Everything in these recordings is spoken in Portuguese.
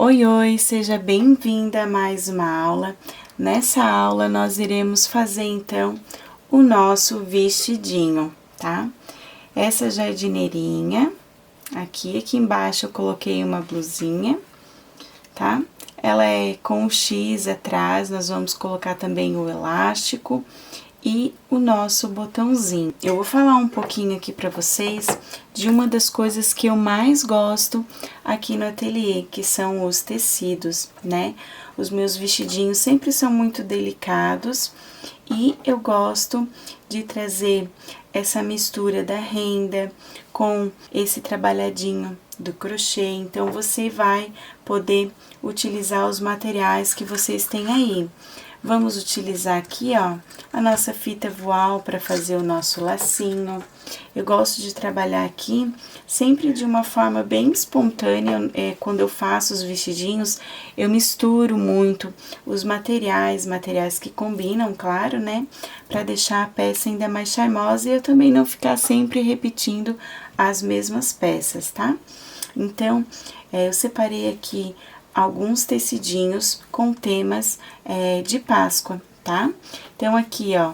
Oi, oi, seja bem-vinda a mais uma aula. Nessa aula nós iremos fazer então o nosso vestidinho, tá? Essa jardineirinha, aqui embaixo eu coloquei uma blusinha, tá? Ela é com o X atrás, nós vamos colocar também o elástico e o nosso botãozinho. Eu vou falar um pouquinho aqui para vocês de uma das coisas que eu mais gosto aqui no ateliê, que são os tecidos, né? Os meus vestidinhos sempre são muito delicados e eu gosto de trazer essa mistura da renda com esse trabalhadinho do crochê. Então, você vai poder utilizar os materiais que vocês têm aí. Vamos utilizar aqui, ó, a nossa fita voal para fazer o nosso lacinho. Eu gosto de trabalhar aqui sempre de uma forma bem espontânea. Quando eu faço os vestidinhos, eu misturo muito os materiais que combinam, claro, né? Para deixar a peça ainda mais charmosa e eu também não ficar sempre repetindo as mesmas peças, tá? Então, eu separei aqui alguns tecidinhos com temas de Páscoa, tá? Então, aqui, ó,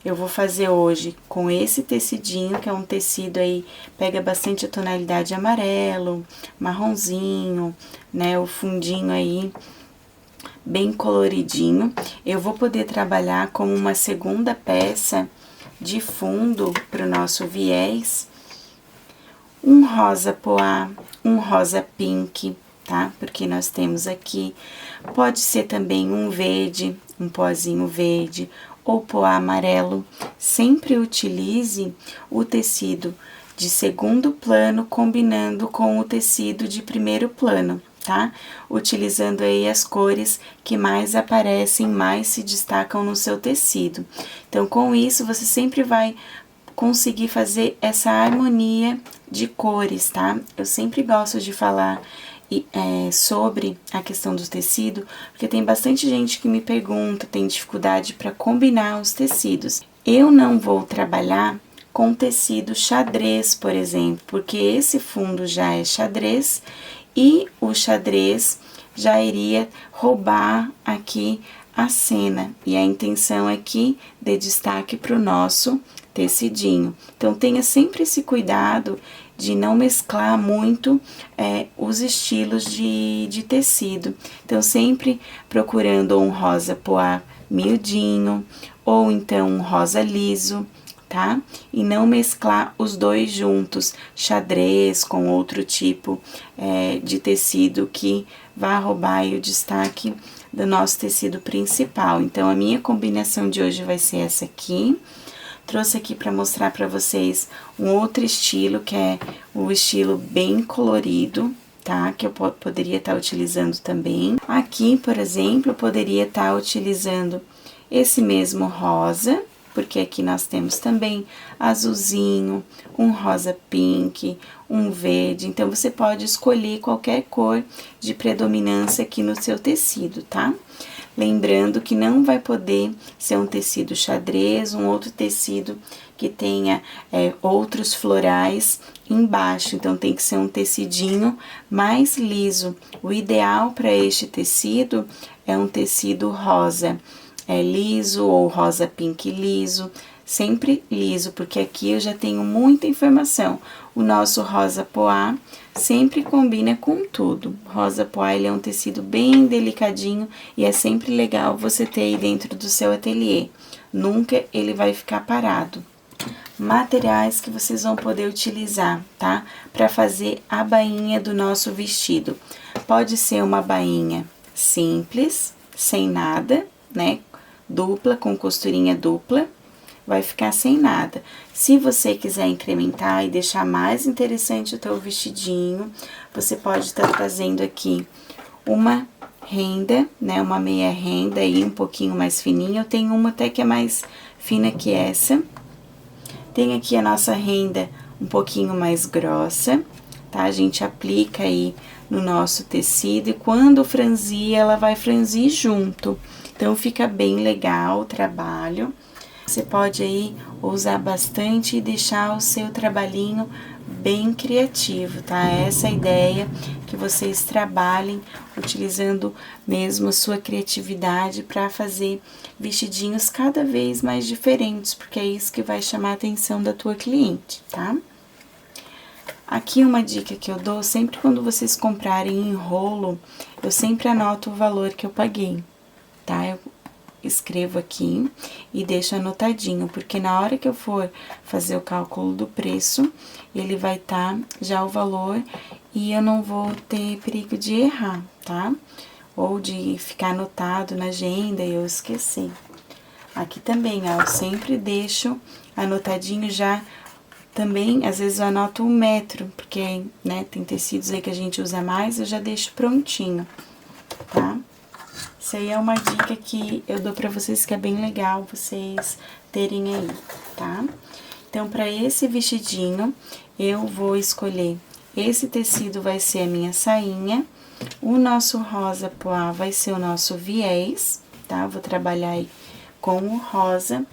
eu vou fazer hoje com esse tecidinho, que é um tecido aí, pega bastante a tonalidade amarelo, marronzinho, né? O fundinho aí, bem coloridinho. Eu vou poder trabalhar como uma segunda peça de fundo para o nosso viés, um rosa poá, um rosa pink, tá? Porque nós temos aqui, pode ser também um verde, um pozinho verde, ou poá amarelo. Sempre utilize o tecido de segundo plano combinando com o tecido de primeiro plano, tá? Utilizando aí as cores que mais aparecem, mais se destacam no seu tecido. Então, com isso, você sempre vai conseguir fazer essa harmonia de cores, tá? Eu sempre gosto de falar sobre a questão do tecido, porque tem bastante gente que me pergunta, tem dificuldade para combinar os tecidos. Eu não vou trabalhar com tecido xadrez, por exemplo, porque esse fundo já é xadrez e o xadrez já iria roubar aqui a cena, e a intenção aqui de destaque para o nosso tecidinho. Então, tenha sempre esse cuidado de não mesclar muito os estilos de tecido. Então, sempre procurando um rosa poá miudinho, ou então um rosa liso, tá? E não mesclar os dois juntos, xadrez com outro tipo de tecido que vai roubar aí o destaque do nosso tecido principal. Então, a minha combinação de hoje vai ser essa aqui. Trouxe aqui para mostrar para vocês um outro estilo, que é o estilo bem colorido, tá? Que eu poderia estar utilizando também. Aqui, por exemplo, eu poderia estar utilizando esse mesmo rosa, porque aqui nós temos também azulzinho, um rosa pink, um verde. Então, você pode escolher qualquer cor de predominância aqui no seu tecido, tá? Lembrando que não vai poder ser um tecido xadrez, um outro tecido que tenha outros florais embaixo. Então, tem que ser um tecidinho mais liso. O ideal para este tecido é um tecido rosa liso ou rosa pink liso, sempre liso, porque aqui eu já tenho muita informação. O nosso rosa poá sempre combina com tudo. Rosa poá, ele é um tecido bem delicadinho e é sempre legal você ter aí dentro do seu ateliê. Nunca ele vai ficar parado. Materiais que vocês vão poder utilizar, tá? Para fazer a bainha do nosso vestido. Pode ser uma bainha simples, sem nada, né? Dupla, com costurinha dupla, vai ficar sem nada. Se você quiser incrementar e deixar mais interessante o teu vestidinho, você pode estar trazendo aqui uma renda, né, uma meia renda aí, um pouquinho mais fininha. Eu tenho uma até que é mais fina que essa. Tem aqui a nossa renda um pouquinho mais grossa, tá? A gente aplica aí no nosso tecido e quando franzir, ela vai franzir junto. Então, fica bem legal o trabalho. Você pode aí usar bastante e deixar o seu trabalhinho bem criativo, tá? Essa é a ideia, que vocês trabalhem utilizando mesmo a sua criatividade para fazer vestidinhos cada vez mais diferentes, porque é isso que vai chamar a atenção da tua cliente, tá? Aqui uma dica que eu dou, sempre quando vocês comprarem em rolo, eu sempre anoto o valor que eu paguei, tá? Eu escrevo aqui e deixo anotadinho, porque na hora que eu for fazer o cálculo do preço, ele vai estar já o valor e eu não vou ter perigo de errar, tá? Ou de ficar anotado na agenda e eu esquecer. Aqui também, ó, eu sempre deixo anotadinho já. Também, às vezes, eu anoto 1 metro, porque, né, tem tecidos aí que a gente usa mais, eu já deixo prontinho, tá? Isso aí é uma dica que eu dou pra vocês, que é bem legal vocês terem aí, tá? Então, pra esse vestidinho, eu vou escolher, esse tecido vai ser a minha sainha, o nosso rosa poá vai ser o nosso viés, tá? Vou trabalhar aí com o rosa,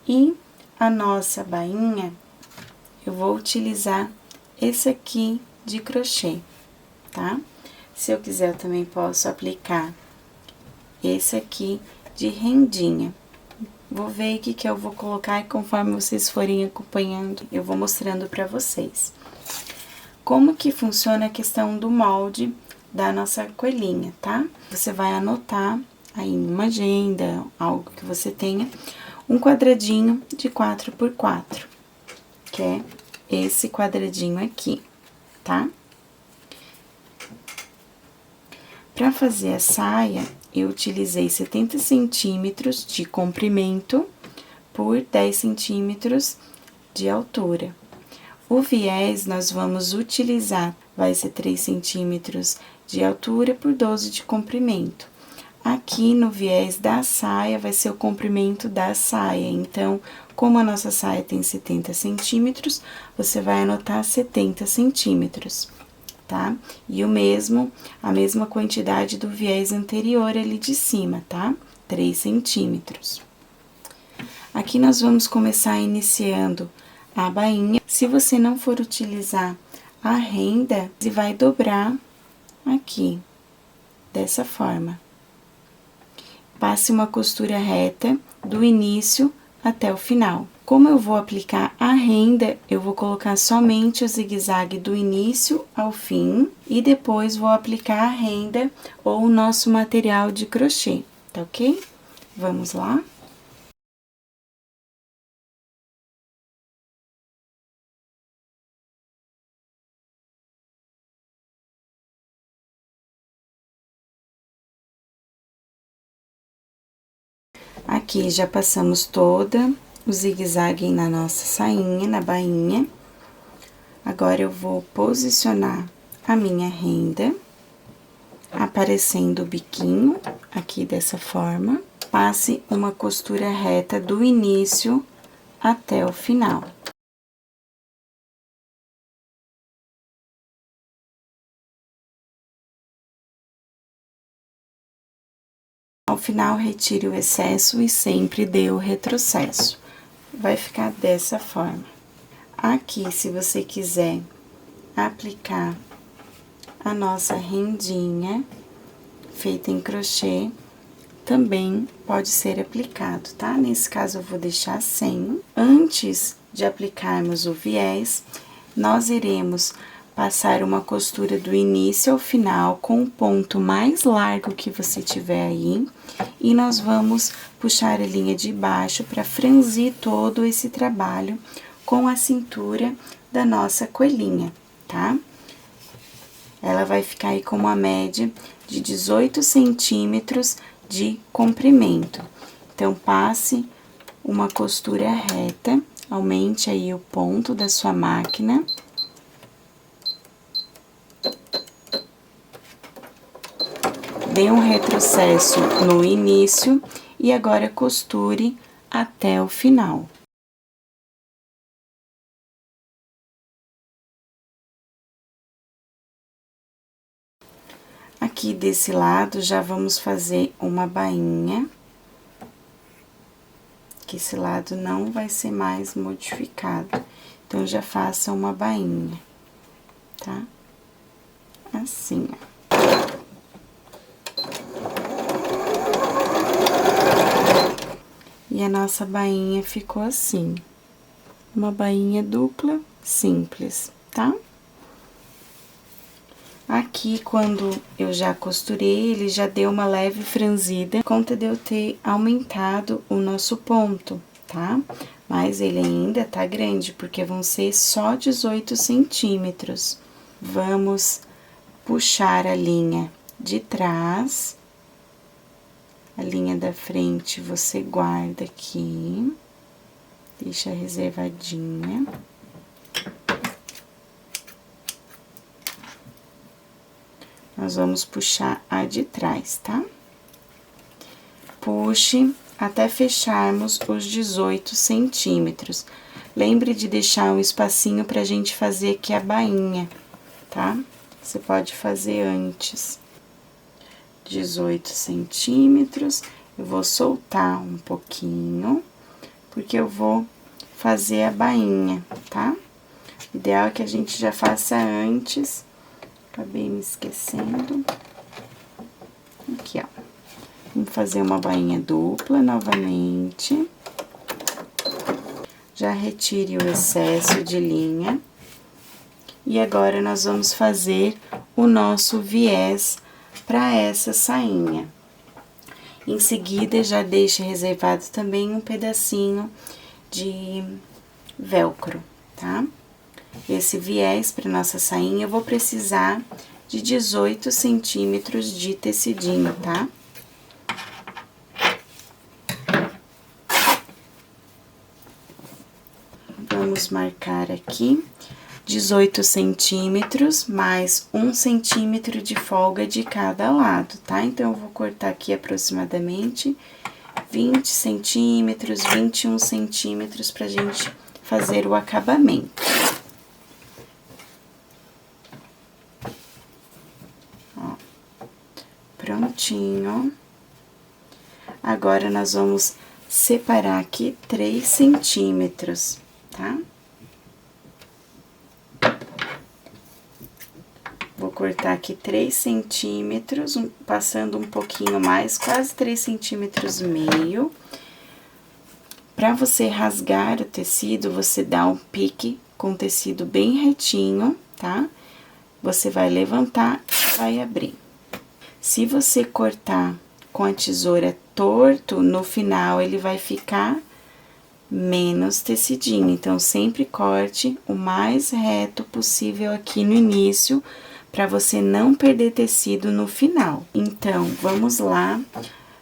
e a nossa bainha, eu vou utilizar esse aqui de crochê, tá? Se eu quiser, eu também posso aplicar esse aqui de rendinha. Vou ver o que eu vou colocar e conforme vocês forem acompanhando, eu vou mostrando pra vocês. Como que funciona a questão do molde da nossa coelhinha, tá? Você vai anotar aí numa agenda, algo que você tenha, um quadradinho de 4 por 4, que é esse quadradinho aqui, tá? Pra fazer a saia, eu utilizei 70 centímetros de comprimento por 10 centímetros de altura. O viés, nós vamos utilizar, vai ser 3 centímetros de altura por 12 de comprimento. Aqui no viés da saia, vai ser o comprimento da saia. Então, como a nossa saia tem 70 centímetros, você vai anotar 70 centímetros, tá? E a mesma quantidade do viés anterior ali de cima, tá? 3 centímetros. Aqui nós vamos começar iniciando a bainha. Se você não for utilizar a renda, você vai dobrar aqui, dessa forma. Passe uma costura reta do início até o final. Como eu vou aplicar a renda, eu vou colocar somente o zigue-zague do início ao fim e depois vou aplicar a renda ou o nosso material de crochê, tá ok? Vamos lá? Aqui já passamos toda o zigue-zague na nossa sainha, na bainha. Agora, eu vou posicionar a minha renda, aparecendo o biquinho, aqui dessa forma. Passe uma costura reta do início até o final. Ao final, retire o excesso e sempre dê o retrocesso. Vai ficar dessa forma. Aqui, se você quiser aplicar a nossa rendinha feita em crochê, também pode ser aplicado, tá? Nesse caso, eu vou deixar sem. Antes de aplicarmos o viés, nós iremos passar uma costura do início ao final com o ponto mais largo que você tiver aí, e nós vamos puxar a linha de baixo para franzir todo esse trabalho com a cintura da nossa coelhinha, tá? Ela vai ficar aí com uma média de 18 centímetros de comprimento. Então, passe uma costura reta, aumente aí o ponto da sua máquina. Dê um retrocesso no início e agora costure até o final. Aqui desse lado, já vamos fazer uma bainha, que esse lado não vai ser mais modificado. Então, já faça uma bainha, tá? Assim, ó. E a nossa bainha ficou assim. Uma bainha dupla, simples, tá? Aqui, quando eu já costurei, ele já deu uma leve franzida, conta de eu ter aumentado o nosso ponto, tá? Mas ele ainda tá grande, porque vão ser só 18 centímetros. Vamos puxar a linha de trás. A linha da frente você guarda aqui, deixa reservadinha. Nós vamos puxar a de trás, tá? Puxe até fecharmos os 18 centímetros. Lembre de deixar um espacinho pra gente fazer aqui a bainha, tá? Você pode fazer antes. 18 centímetros, eu vou soltar um pouquinho, porque eu vou fazer a bainha, tá? O ideal é que a gente já faça antes, acabei me esquecendo. Aqui, ó. Vamos fazer uma bainha dupla novamente. Já retire o excesso de linha. E agora, nós vamos fazer o nosso viés para essa sainha. Em seguida, já deixe reservado também um pedacinho de velcro, tá? Esse viés para nossa sainha, eu vou precisar de 18 centímetros de tecidinho, tá? Vamos marcar aqui 18 centímetros, mais 1 centímetro de folga de cada lado, tá? Então, eu vou cortar aqui aproximadamente 20 centímetros, 21 centímetros pra gente fazer o acabamento. Ó, prontinho. Agora, nós vamos separar aqui 3 centímetros, tá? Vou cortar aqui 3 centímetros, passando um pouquinho mais, quase 3 centímetros e meio. Pra você rasgar o tecido, você dá um pique com o tecido bem retinho, tá? Você vai levantar e vai abrir. Se você cortar com a tesoura torto, no final ele vai ficar menos tecidinho. Então, sempre corte o mais reto possível aqui no início, para você não perder tecido no final. Então, vamos lá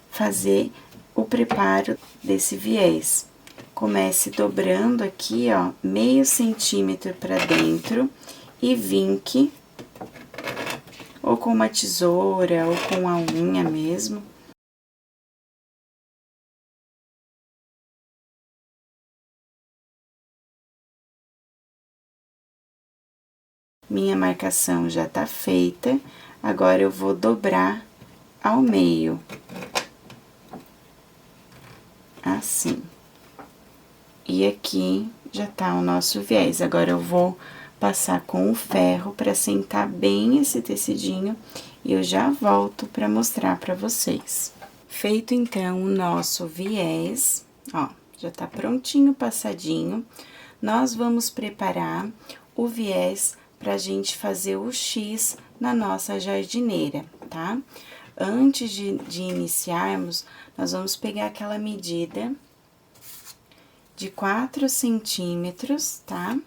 fazer o preparo desse viés. Comece dobrando aqui, ó, meio centímetro para dentro e vinque, ou com uma tesoura, ou com a unha mesmo. Minha marcação já tá feita, agora eu vou dobrar ao meio. Assim. E aqui já tá o nosso viés. Agora, eu vou passar com o ferro pra sentar bem esse tecidinho e eu já volto pra mostrar pra vocês. Feito, então, o nosso viés, ó, já tá prontinho, passadinho. Nós vamos preparar o viés pra gente fazer o X na nossa jardineira, tá? Antes de iniciarmos, nós vamos pegar aquela medida de 4 centímetros, tá?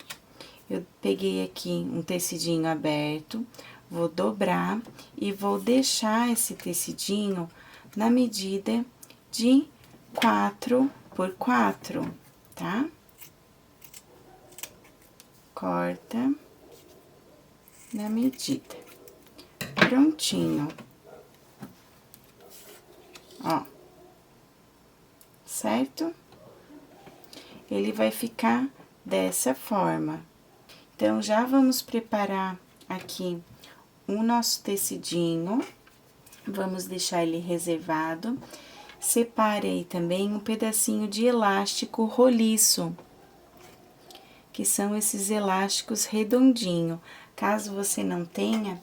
Eu peguei aqui um tecidinho aberto, vou dobrar e vou deixar esse tecidinho na medida de 4 por 4, tá? Corta na medida. Prontinho. Ó. Certo? Ele vai ficar dessa forma. Então, já vamos preparar aqui o nosso tecidinho. Vamos deixar ele reservado. Separe aí também um pedacinho de elástico roliço, que são esses elásticos redondinho. Caso você não tenha,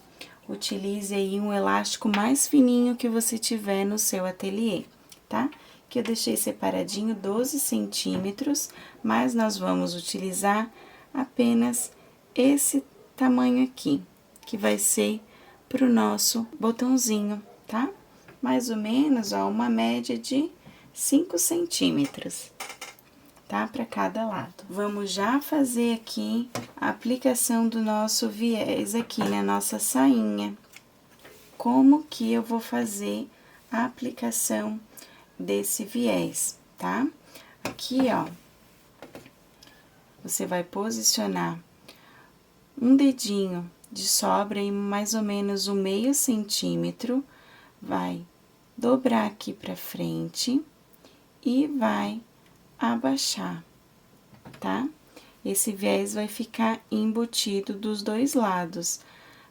utilize aí um elástico mais fininho que você tiver no seu ateliê, tá? Que eu deixei separadinho 12 centímetros, mas nós vamos utilizar apenas esse tamanho aqui, que vai ser pro nosso botãozinho, tá? Mais ou menos, ó, uma média de 5 centímetros, tá? Para cada lado. Vamos já fazer aqui a aplicação do nosso viés aqui na nossa sainha. Como que eu vou fazer a aplicação desse viés, tá? Aqui, ó, você vai posicionar um dedinho de sobra em mais ou menos 1/2 centímetro, vai dobrar aqui pra frente e vai abaixar, tá? Esse viés vai ficar embutido dos dois lados.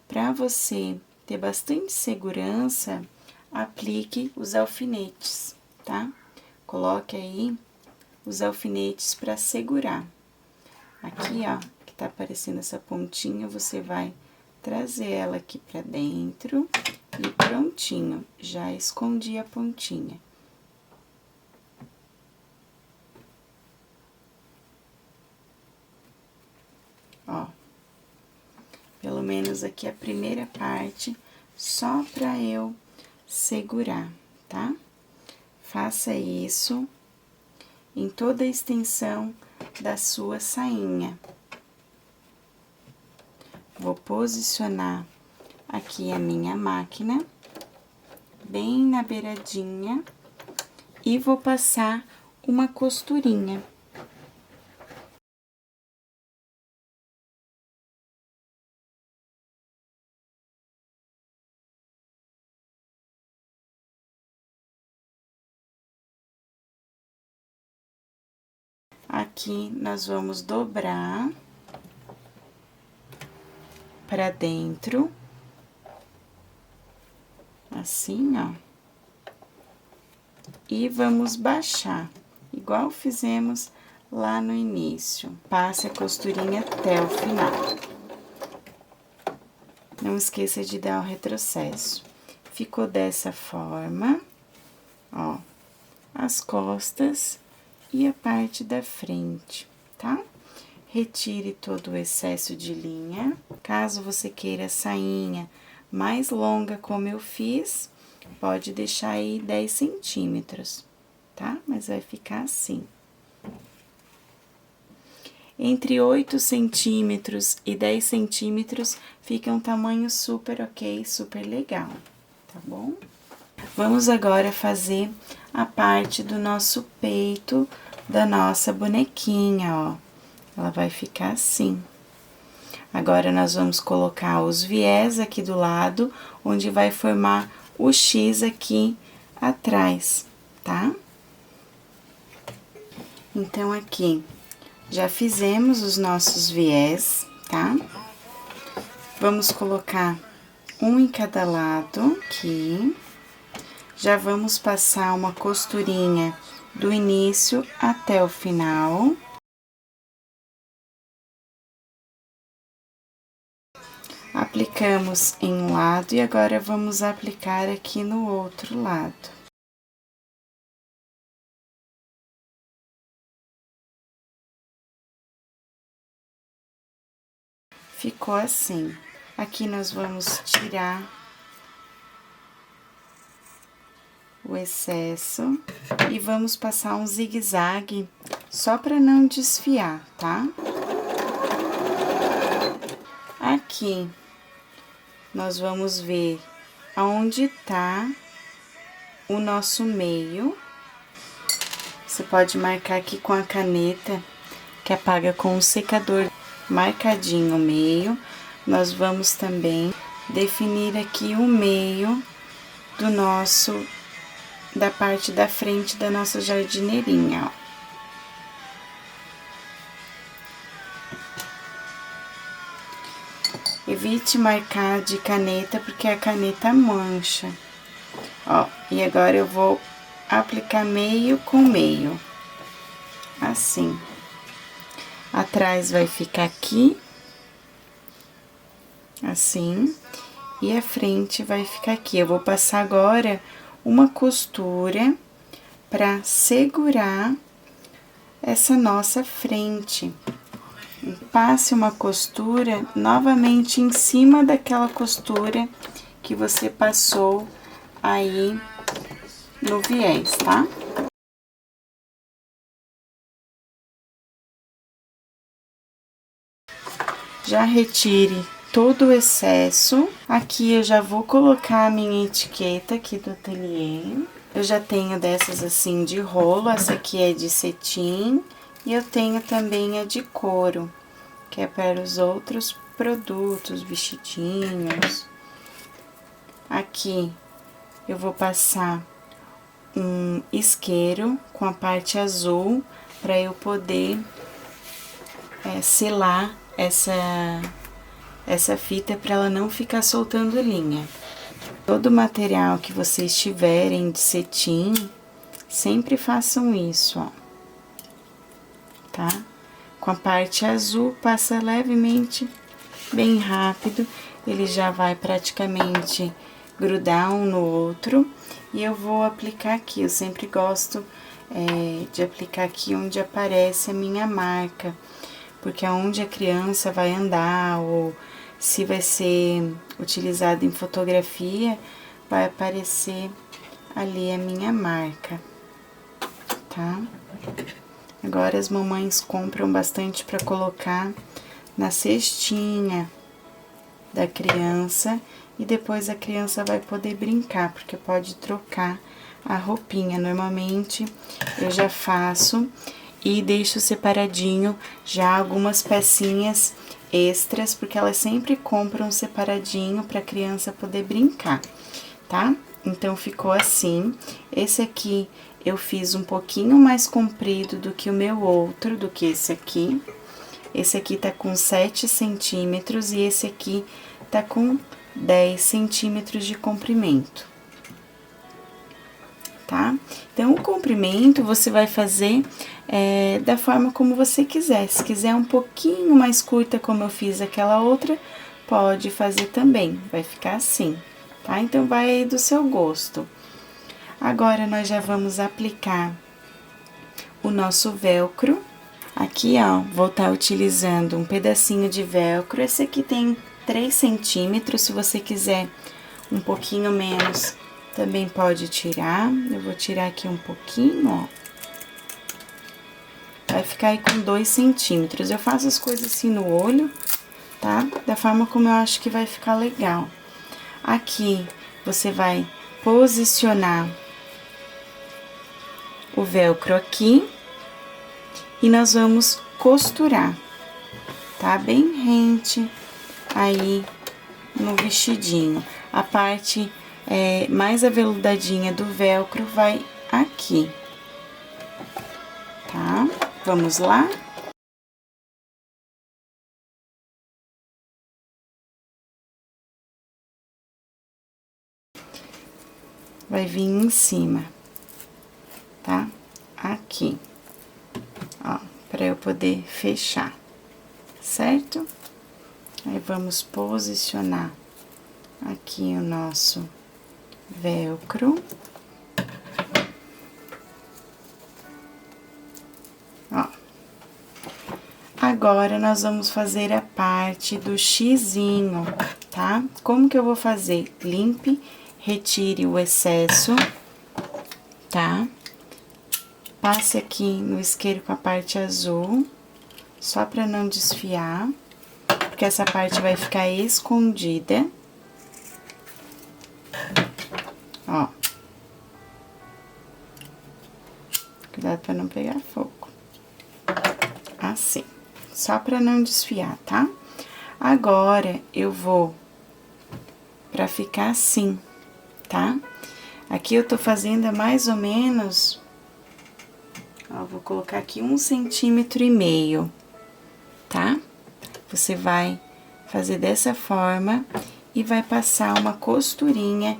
Para você ter bastante segurança, aplique os alfinetes, tá? Coloque aí os alfinetes para segurar. Aqui, ó, que tá aparecendo essa pontinha, você vai trazer ela aqui pra dentro e prontinho, já escondi a pontinha. Ó, pelo menos aqui a primeira parte, só pra eu segurar, tá? Faça isso em toda a extensão da sua sainha. Vou posicionar aqui a minha máquina, bem na beiradinha, e vou passar uma costurinha. Aqui, nós vamos dobrar pra dentro, assim, ó. E vamos baixar, igual fizemos lá no início. Passe a costurinha até o final. Não esqueça de dar o retrocesso. Ficou dessa forma, ó, as costas e a parte da frente, tá? Retire todo o excesso de linha. Caso você queira a sainha mais longa, como eu fiz, pode deixar aí 10 centímetros, tá? Mas vai ficar assim. Entre 8 centímetros e 10 centímetros fica um tamanho super ok, super legal, tá bom? Vamos agora fazer a parte do nosso peito da nossa bonequinha, ó. Ela vai ficar assim. Agora, nós vamos colocar os viés aqui do lado, onde vai formar o X aqui atrás, tá? Então, aqui, já fizemos os nossos viés, tá? Vamos colocar um em cada lado, aqui. Já vamos passar uma costurinha do início até o final. Aplicamos em um lado e agora vamos aplicar aqui no outro lado. Ficou assim. Aqui nós vamos tirar o excesso e vamos passar um zigue-zague só para não desfiar, tá? Aqui nós vamos ver aonde tá o nosso meio. Você pode marcar aqui com a caneta, que apaga com o secador marcadinho o meio. Nós vamos também definir aqui o meio do nosso, da parte da frente da nossa jardineirinha, ó. Evite marcar de caneta, porque a caneta mancha. Ó, e agora eu vou aplicar meio com meio, assim. Atrás vai ficar aqui, assim, e a frente vai ficar aqui. Eu vou passar agora uma costura pra segurar essa nossa frente. Passe uma costura novamente em cima daquela costura que você passou aí no viés, tá? Já retire todo o excesso. Aqui eu já vou colocar a minha etiqueta aqui do ateliê. Eu já tenho dessas assim de rolo, essa aqui é de cetim. E eu tenho também a de couro, que é para os outros produtos, vestidinhos. Aqui eu vou passar um isqueiro com a parte azul para eu poder selar essa fita para ela não ficar soltando linha. Todo material que vocês tiverem de cetim, sempre façam isso, ó. Tá? Com a parte azul, passa levemente, bem rápido, ele já vai praticamente grudar um no outro. E eu vou aplicar aqui, eu sempre gosto de aplicar aqui onde aparece a minha marca, porque é onde a criança vai andar, ou se vai ser utilizado em fotografia, vai aparecer ali a minha marca, tá? Agora, as mamães compram bastante para colocar na cestinha da criança, e depois a criança vai poder brincar, porque pode trocar a roupinha. Normalmente, eu já faço e deixo separadinho já algumas pecinhas extras, porque elas sempre compram separadinho para a criança poder brincar, tá? Então, ficou assim. Esse aqui eu fiz um pouquinho mais comprido do que o meu outro, do que esse aqui. Esse aqui tá com 7 centímetros e esse aqui tá com 10 centímetros de comprimento, tá? Então, o comprimento você vai fazer da forma como você quiser. Se quiser um pouquinho mais curta, como eu fiz aquela outra, pode fazer também, vai ficar assim, tá? Então, vai aí do seu gosto. Agora, nós já vamos aplicar o nosso velcro. Aqui, ó, vou estar utilizando um pedacinho de velcro. Esse aqui tem 3 centímetros, se você quiser um pouquinho menos, também pode tirar. Eu vou tirar aqui um pouquinho, ó. Vai ficar aí com 2 centímetros. Eu faço as coisas assim no olho, tá? Da forma como eu acho que vai ficar legal. Aqui, você vai posicionar o velcro aqui e nós vamos costurar, tá? Bem rente aí no vestidinho. A parte mais aveludadinha do velcro vai aqui, tá? Vamos lá? Vai vir em cima, tá? Aqui, ó, pra eu poder fechar, certo? Aí, vamos posicionar aqui o nosso velcro. Ó. Agora, nós vamos fazer a parte do xizinho, tá? Como que eu vou fazer? Limpe, retire o excesso, tá? Passe aqui no isqueiro com a parte azul, só pra não desfiar, porque essa parte vai ficar escondida. Ó. Cuidado pra não pegar fogo. Assim, só pra não desfiar, tá? Agora, eu vou pra ficar assim, tá? Aqui eu tô fazendo mais ou menos, ó, vou colocar aqui 1,5 centímetros, tá? Você vai fazer dessa forma e vai passar uma costurinha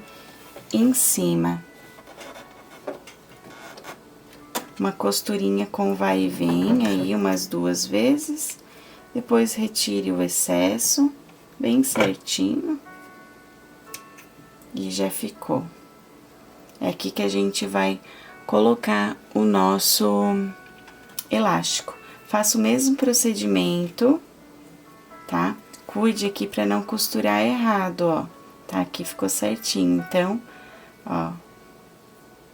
em cima. uma costurinha com vai e vem aí umas 2 vezes. Depois retire o excesso, bem certinho. E já ficou. É aqui que a gente vai colocar o nosso elástico. Faça o mesmo procedimento, tá? Cuide aqui pra não costurar errado, ó. Tá? Aqui ficou certinho. Então, ó,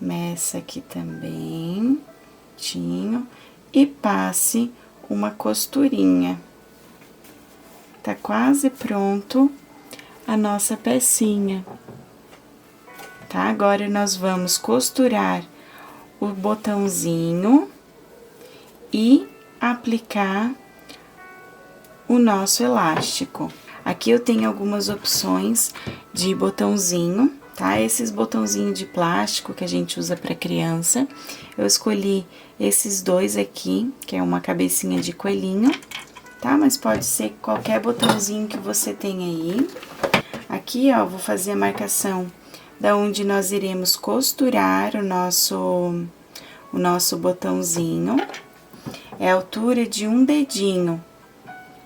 meça aqui também, tinho, e passe uma costurinha. Tá quase pronto a nossa pecinha. Tá? Agora, nós vamos costurar o botãozinho e aplicar o nosso elástico. Aqui eu tenho algumas opções de botãozinho, tá? Esses botãozinhos de plástico que a gente usa para criança. Eu escolhi esses 2 aqui, que é uma cabecinha de coelhinho, tá? Mas pode ser qualquer botãozinho que você tem aí. Aqui, ó, vou fazer a marcação da onde nós iremos costurar o nosso botãozinho. É a altura de um dedinho.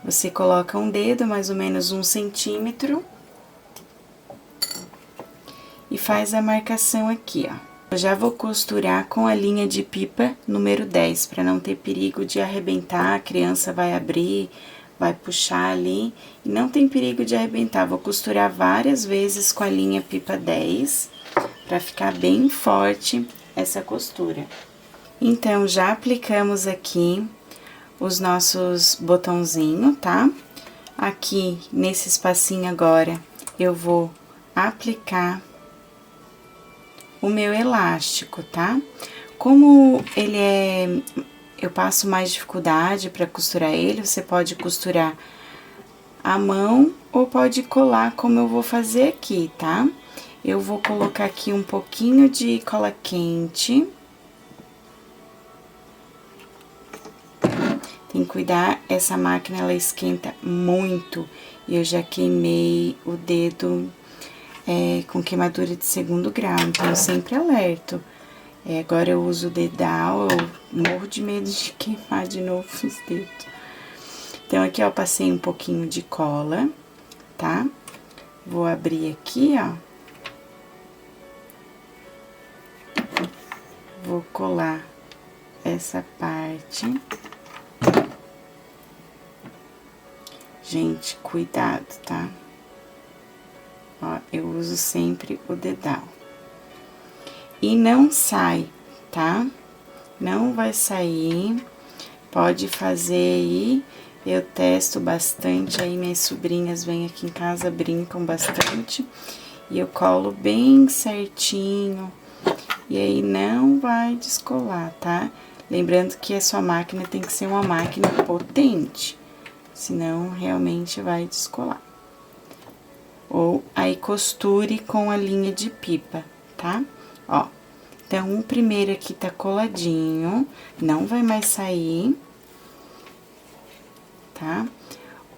Você coloca um dedo, mais ou menos 1 centímetro, e faz a marcação aqui, ó. Eu já vou costurar com a linha de pipa número 10, para não ter perigo de arrebentar, a criança vai abrir, vai puxar ali, e não tem perigo de arrebentar. Vou costurar várias vezes com a linha pipa 10, para ficar bem forte essa costura. Então, já aplicamos aqui os nossos botãozinhos, tá? Aqui, nesse espacinho agora, eu vou aplicar o meu elástico, tá? Como ele é... eu passo mais dificuldade para costurar ele, você pode costurar à mão ou pode colar como eu vou fazer aqui, tá? Eu vou colocar aqui um pouquinho de cola quente. Tem que cuidar, essa máquina ela esquenta muito e eu já queimei o dedo com queimadura de 2º grau, então eu sempre alerto. Agora eu uso o dedal, eu morro de medo de queimar de novo os dedos. Então, aqui, ó, eu passei um pouquinho de cola, tá? Vou abrir aqui, ó. Vou colar essa parte. Gente, cuidado, tá? Ó, eu uso sempre o dedal. E não sai, tá? Não vai sair. Pode fazer aí. Eu testo bastante, aí minhas sobrinhas vêm aqui em casa, brincam bastante. E eu colo bem certinho. E aí não vai descolar, tá? Lembrando que a sua máquina tem que ser uma máquina potente, senão realmente vai descolar. Ou aí costure com a linha de pipa, tá? Ó, então o primeiro aqui tá coladinho, não vai mais sair, tá?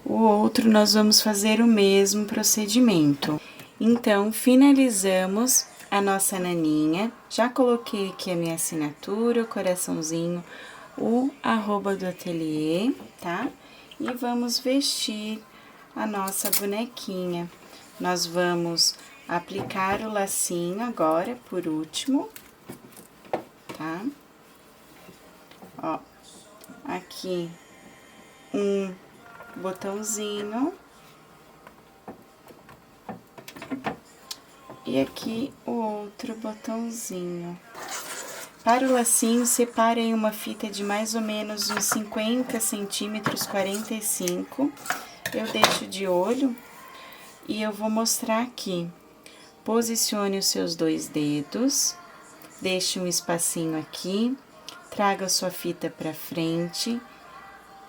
O outro nós vamos fazer o mesmo procedimento. Então, finalizamos a nossa naninha. Já coloquei aqui a minha assinatura, o coraçãozinho, o @ do ateliê, tá? E vamos vestir a nossa bonequinha. Nós vamos aplicar o lacinho agora, por último, tá? Ó, aqui um botãozinho. E aqui o outro botãozinho. Para o lacinho, separem uma fita de mais ou menos uns 50 centímetros, 45. Eu deixo de olho e eu vou mostrar aqui. Posicione os seus 2 dedos, deixe um espacinho aqui, traga a sua fita para frente,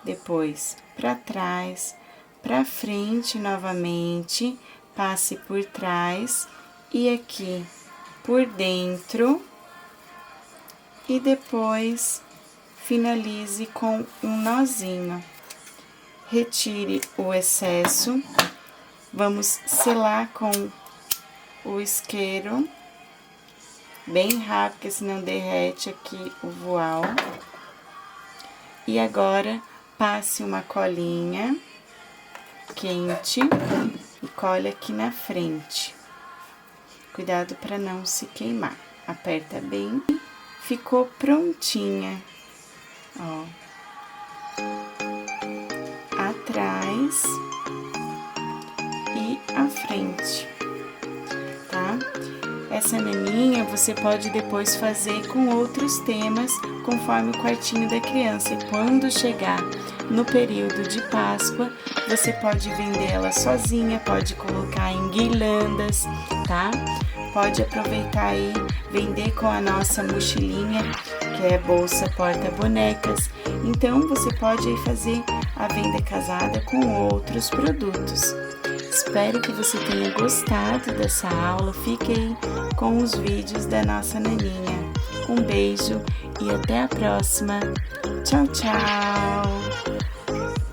depois para trás, para frente novamente, passe por trás e aqui por dentro, e depois finalize com um nozinho. Retire o excesso, vamos selar com o isqueiro, bem rápido, porque senão derrete aqui o voal. E agora, passe uma colinha quente e cole aqui na frente. Cuidado para não se queimar. Aperta bem. Ficou prontinha, ó. Atrás e à frente, tá? Essa naninha você pode depois fazer com outros temas, conforme o quartinho da criança. E quando chegar no período de Páscoa, você pode vender ela sozinha, pode colocar em guirlandas, tá? Pode aproveitar aí, vender com a nossa mochilinha, que é bolsa porta-bonecas. Então, você pode aí fazer a venda casada com outros produtos. Espero que você tenha gostado dessa aula. Fique aí com os vídeos da nossa naninha. Um beijo e até a próxima. Tchau, tchau!